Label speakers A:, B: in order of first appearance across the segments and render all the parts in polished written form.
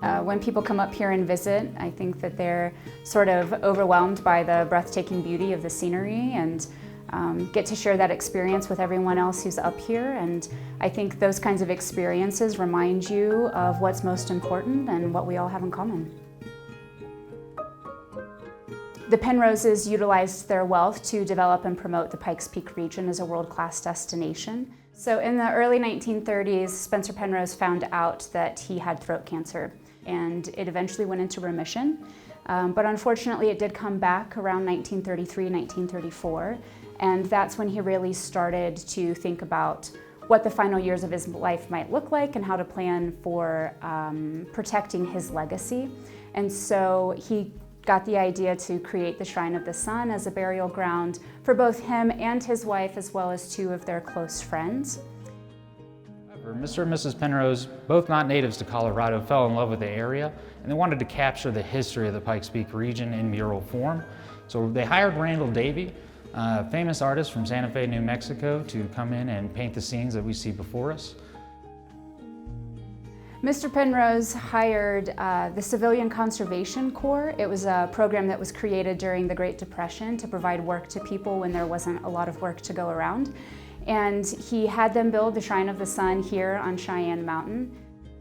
A: When people come up here and visit, I think that they're sort of overwhelmed by the breathtaking beauty of the scenery and get to share that experience with everyone else who's up here. And I think those kinds of experiences remind you of what's most important and what we all have in common. The Penroses utilized their wealth to develop and promote the Pikes Peak region as a world-class destination. So in the early 1930s, Spencer Penrose found out that he had throat cancer, and it eventually went into remission. But unfortunately, it did come back around 1933, 1934, and that's when he really started to think about what the final years of his life might look like and how to plan for protecting his legacy. And so he got the idea to create the Shrine of the Sun as a burial ground for both him and his wife, as well as two of their close friends.
B: Mr. and Mrs. Penrose, both not natives to Colorado, fell in love with the area, and they wanted to capture the history of the Pikes Peak region in mural form. So they hired Randall Davey, a famous artist from Santa Fe, New Mexico, to come in and paint the scenes that we see before us.
A: Mr. Penrose hired the Civilian Conservation Corps. It was a program that was created during the Great Depression to provide work to people when there wasn't a lot of work to go around. And he had them build the Shrine of the Sun here on Cheyenne Mountain.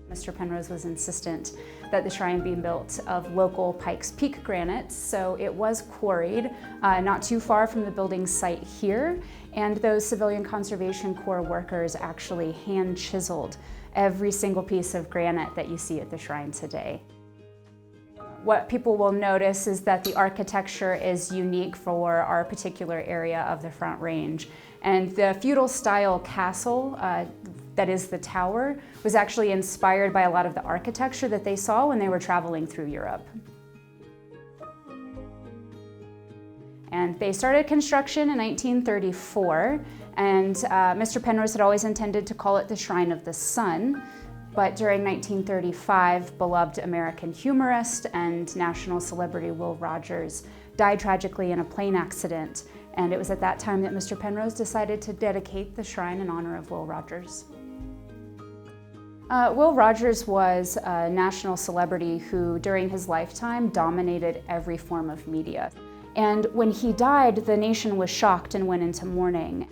A: Mr. Penrose was insistent that the shrine be built of local Pikes Peak granite, so it was quarried not too far from the building site here, and those Civilian Conservation Corps workers actually hand chiseled every single piece of granite that you see at the shrine today. What people will notice is that the architecture is unique for our particular area of the Front Range. And the feudal style castle, that is the tower, was actually inspired by a lot of the architecture that they saw when they were traveling through Europe. And they started construction in 1934, and Mr. Penrose had always intended to call it the Shrine of the Sun. But during 1935, beloved American humorist and national celebrity Will Rogers died tragically in a plane accident, and it was at that time that Mr. Penrose decided to dedicate the shrine in honor of Will Rogers. Will Rogers was a national celebrity who, during his lifetime, dominated every form of media. And when he died, the nation was shocked and went into mourning.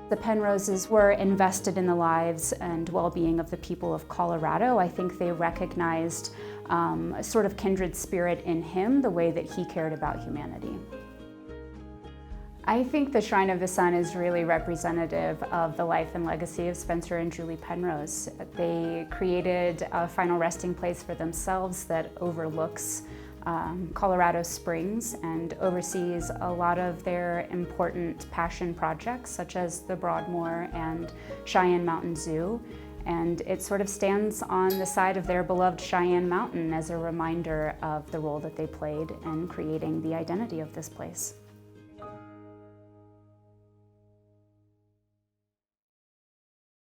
A: The Penroses were invested in the lives and well-being of the people of Colorado. I think they recognized a sort of kindred spirit in him, the way that he cared about humanity. I think the Shrine of the Sun is really representative of the life and legacy of Spencer and Julie Penrose. They created a final resting place for themselves that overlooks Colorado Springs and oversees a lot of their important passion projects, such as the Broadmoor and Cheyenne Mountain Zoo. And it sort of stands on the side of their beloved Cheyenne Mountain as a reminder of the role that they played in creating the identity of this place.